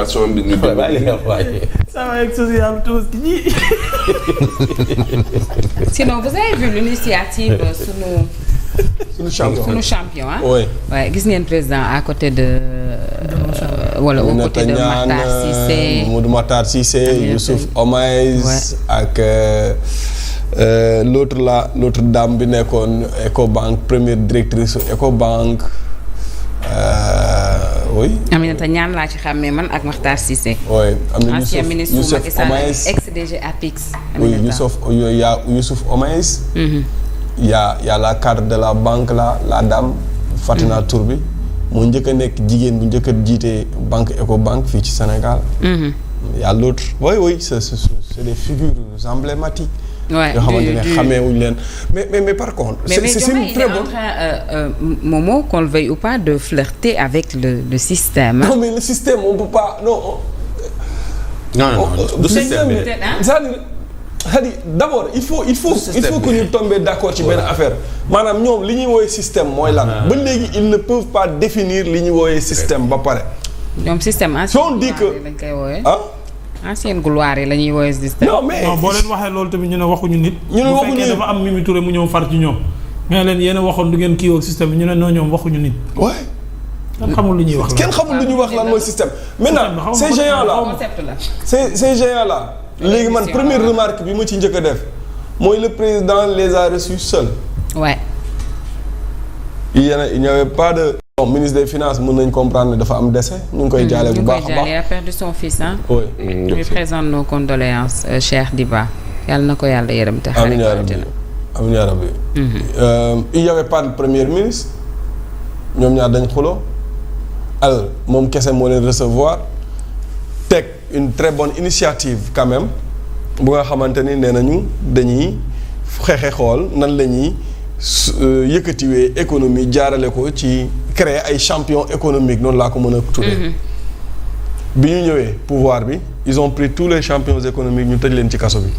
situation bi ñu dem. sama ex social tous ji. Sinon vous avez vu l'initiative sunu champion ah. oui waaye gis ngeen président à côté de. wala au côté de Matar Cissé. Mamadou Matar Cissé Youssouf Omaïs ak l'autre dame bi nekkoon Ecobank première directrice Ecobank. oui. Aminata Niane laa ci xàmmee man ak Makhtar Cissé. oui am na ancien ministre Macky Sall ex DG APIX. oui Youssouf Omaïs. y a la cadre de la banque la dame. Fatina Tour bi moo njëkk a nekk jigéen bu njëkk a jiite banque Ecobank fii ci Sénégal. y a l'autre oui c'est des figures emblématiques. yoo xamante ne xamee wuñ leen mais par contre. c'est une très bonne. Momo, qu'on le veuille ou pas, de flirter avec le système. Non mais le système on peut pas non. du système bi c'est-à-dire d'abord il faut que ñu tomber d'accord ci benn affaire maanaam ñoom li ñuy woowee système mooy lan. ba léegi ils ne peuvent pas définir li ñuy woowee système ba pare. ñoom système ancien lañ koy woowee. ancienne gloire yi la ñuy woowee système. non mais boo leen waxee loolu tamit ñu ne waxuñu nit. ñu ne waxuñu nit bu fekkee dafa am Mimi Touré mu ñëw far ci ñoom. nga leen yéen a waxoon du ngeen kii woog système bi ñu ne non ñoom waxuñu nit. ouais. kenn xamul lu ñuy wax. kenn xamul lu ñuy wax lan mooy système. maintenant ces géants là ces géants là. léegi man première remarque bi ma ci njëkk a def mooy le président les a reçus seul. ouais. il n'y avait pas de. bon ministre des finances mën nañ comprendre ne dafa am décès. ñu ngi koy jaale bu baax a baax il a perdu son fils hein. oui. lui présente nos condoléances Cheikh Diba yàlla na ko yàlla yërëm te xarit ko àjjana. amiin yaa rabbi. il y avait pas de premier ministre ñoom ñaar dañ xuloo alors moom kese moo leen recevoir teg une très bonne initiative quand même bu nga xamante ni nee nañu dañuy xeexe xool nan la ñuy yëkkatiwee économie jaarale ko ci créer ay champions économiques noonu laa ko mën a tuddee. bi ñu ñëwee pouvoir bi ils ont pris tous les champions économiques ñu tëj leen ci kaso bi.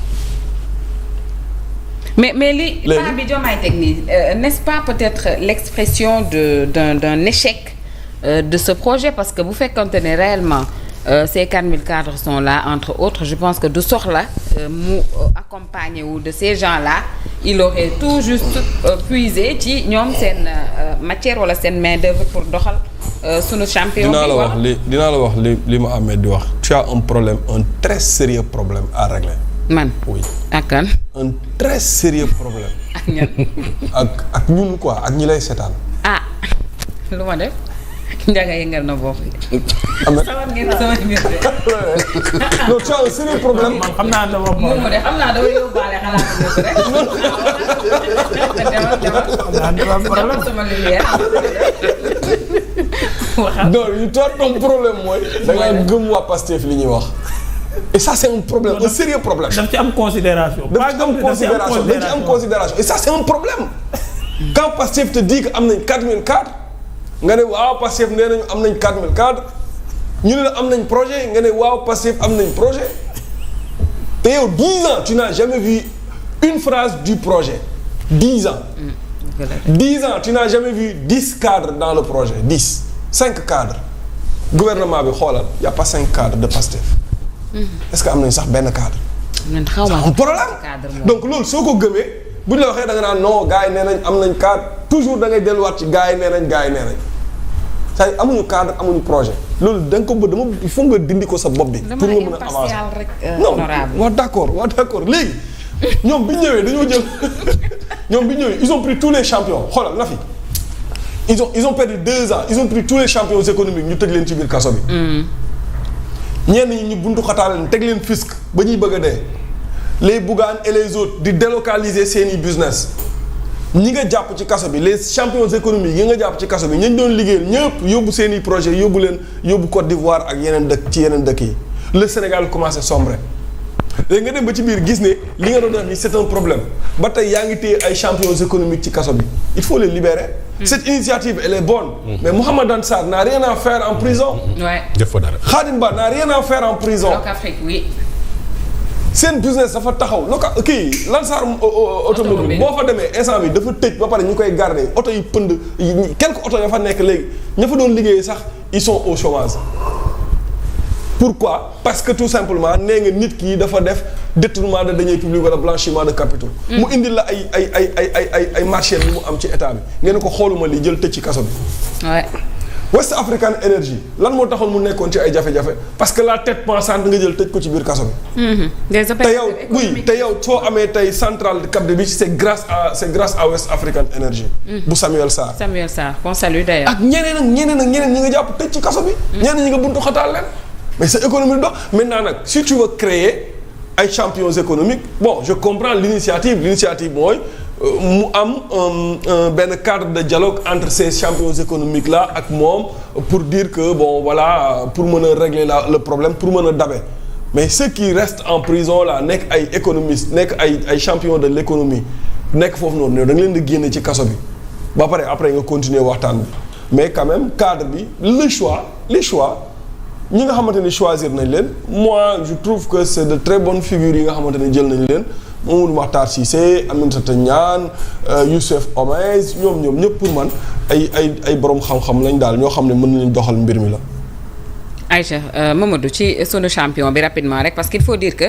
mais li pas bi Diomaye teg nii n'est-ce pas peut-être l'expression d'un échec de ce projet parce que bu fekkante ne réellement ces 4000 cadres sont là entre autres je pense que du soxla mu accompagner wu de ces gens-là il aurait tout juste puisé ci ñoom seen matière wala seen main-d'œuvre pour doxal sunu champion bi dinaa la wax li ma amee di wax tu as un très sérieux problème à régler. man oui ak kan. un très sérieux problème. ak ñan. ak ñun quoi ak ñi lay seetaan. ah lu ma def. Ndiaga yëngal na bopp yi. am na sama ngeen sama ngeen de. non tu as un sérieux problème. man xam naa dama moom de xam naa dama yóbbaale xalaat rek. demal demal sama lumière. non yu toog comme problème mooy. da ngay gëm waa Pastef li ñuy wax. et ça c'est un problème un sérieux problème. daf ci am considération. daf ci am considération et ça c'est un problème. quand Pastef te dit que am nañ 4000 cadres nga ne waaw Pastef nee nañu am nañ 4000 cadres ñu ne la am nañ projet nga ne waaw Pastef am nañ projet te yow 10 ans tu n'as jamais vu une phrase du projet 10 ans. 10 ans tu n'as jamais vu 10 cadres dans le projet 5 cadres gouvernement bi xoolal y a pas 5 cadres de Pastef. est-ce que am nañ sax benn cadre. man xaw ma am problème donc loolu soo ko gëmee bu ñu la waxee da nga naan non gars yi nee nañ am nañ cadre toujours da ngay delluwaat ci gars yi nee nañ c'est-à-dire amuñu cadre amuñu projet loolu da nga ko bëgg dama il faut nga dindi ko sa bopp bi. pour nga mën a avancer rek non waaw d'accord léegi ñoom bi ñu ñëwee dañoo jël ñoom bi ñu ñëwee ils ont pris tous les champions xoolal na fi ils ont perdu 2 ans ils ont pris tous les champions économiques ñu tëj leen ci biir kaso bi. ñenn ñi ñu buntu xataal leen teg leen fisc ba ñuy bëgg a dee les Bougane et les autres di délocaliser seeni business ñi nga jàpp ci kaso bi les champions économiques yi nga jàpp ci kaso bi ñañ doon liggéeyal ñëpp yóbbu seeni projet yóbbu Côte d'Ivoire ak yeneen dëkk yi le Sénégal commencé sombrer léegi nga dem ba ci biir gis ne li nga doon def ni c'est un problème ba tey yaa ngi téye ay champions économiques ci kaso bi il faut les libérer. Cette initiative elle est bonne. Mais Mohamed Sarr n'a rien à faire en prison. Ouais. Khadim Ba n'a rien à faire en prison. Locafrique oui. seen business dafa taxaw kii Lansar automobile boo fa demee instant bi dafa tëj ba pare ñu koy garder oto yi pënd quelques oto ya fa nekk léegi ña fa doon liggéey sax ils sont au chômage pourquoi parce que tout simplement nee nga nit ki dafa def détournement de deniers publics wala blanchiment de capitaux. mu indil la ay marché yu mu am ci état bi ngeen ko xooluma li jël tëj ci kaso bi. West African Energy lan moo taxoon mu nekkoon ci ay jafe-jafe parce que la tête pensante nga jël tëj ko ci biir kaso bi. te yow soo amee tey centrale de Cap de Biche c'est grâce à West African Energy. bu Samuel Sarr qu'on salue d'ailleurs. ak ñeneen ñi nga jàpp tëj ci kaso bi. ñeneen ñi nga buntu xataal leen. mais c'est économie dox maintenant nag si tu veux créer ay champions économiques bon je comprends l'initiative mooy mu am benn cadre de dialogue entre ces champions économiques là ak moom pour dire que bon voilà pour mën a régler le problème pour mën a dabe mais ceux qui restent en prison là nekk ay économistes nekk ay champions de l'économie nekk foofu noonu da nga leen di génne ci kaso bi ba pare après nga continuer waxtaan bi mais quand même cadre bi les choix ñi nga xamante ni choisir nañ leen moi je trouve que c'est de très bonnes figures yi nga xamante ni jël nañ leen Mamadou Makhtar Cissé Aminata Niane Youssef Omes ñoom ñëpp pour man ay borom xam-xam lañ daal ñoo xam ne mën nañ doxal mbir mi la. Aïcha Mamadou ci sunu champion bi rapidement rek parce qu'il faut dire que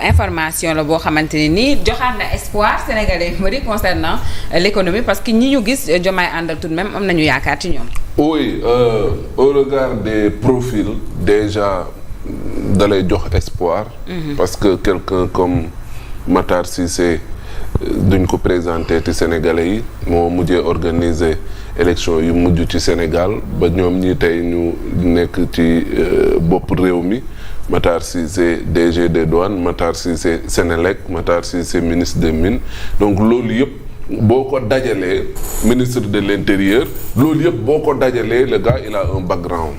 information la boo xamante ni nii joxaat na espoir sénégalais yu bëri concernant l'économie parce que ñi ñu gis Diomaye àndal tout de même am nañu yaakaar ci ñoom. Oui, au regard des profils déjà dalay jox espoir. Parce que quelqu'un comme Matar Cissé duñ ko présenté ci Sénégalais yi moo mujjee organiser élection yu mujj ci Sénégal ba ñoom ñi tey ñu nekk ci bopp réew mi Matar Cissé DG des douanes Matar Cissé Sénélec Matar Cissé ministre des mines donc loolu yëpp boo ko dajalee ministre de l'intérieur loolu yëpp boo ko dajalee le gars il a un background.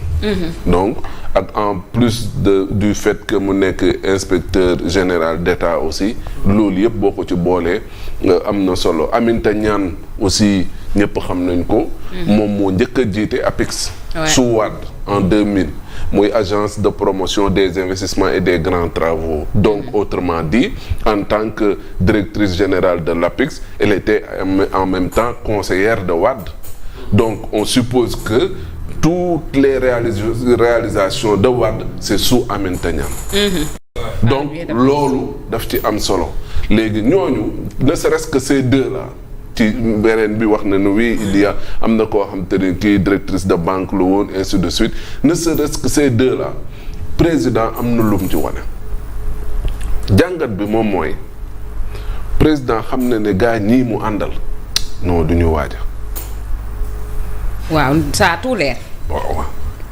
Donc ak en plus du fait que mu nekk inspecteur général d'État aussi loolu yëpp boo ko ci boolee am na solo Aminata Niane aussi ñëpp xam nañ ko. moom moo njëkk a jiite APIX. su Wade en 2000. mooy agence de promotion des investissements et des grands travaux donc autrement dit en tant que directrice générale de l'APIX elle était en même temps conseillère de Wade donc on suppose que toutes les réalisations de Wade c'est sous Aminata Niane donc loolu daf ci am solo léegi ñooñu ne serait-ce que ces deux là ci beneen bi wax na ne oui il y a am na koo xam te ne kii directrice de banque la woon ainsi de suite ne serait-ce que ces deux là président am na lum ci wane jàngat bi moom mooy président xam na ne gars ñii mu àndal non du ñu waaja waaw ça a tout l'air waaw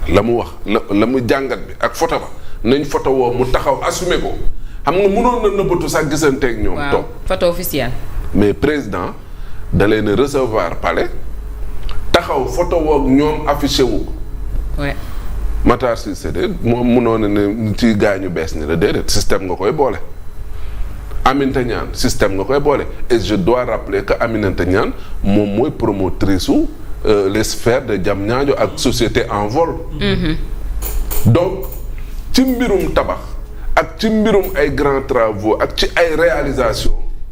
la mu wax la mu jàngat bi ak photo ba nañ photo woo mu taxaw assumer ko xam nga mënoon na nëbbatu sax gisanteeg ñoom toog photo officielle mais président da leen a recevoir palais taxaw photo woog ñoom affiché wu ko. Matar Cissé de moom mënoon ne ci gaañu bees ni la déedéet système nga koy boole. Aminata Niane système nga koy boole et je dois rappeler que Aminata Niane moom mooy promotrice su les sphères de Diamniadio ak société en vol. donc ci mbirum tabax ak ci mbirum ay grands travaux ak ci ay réalisations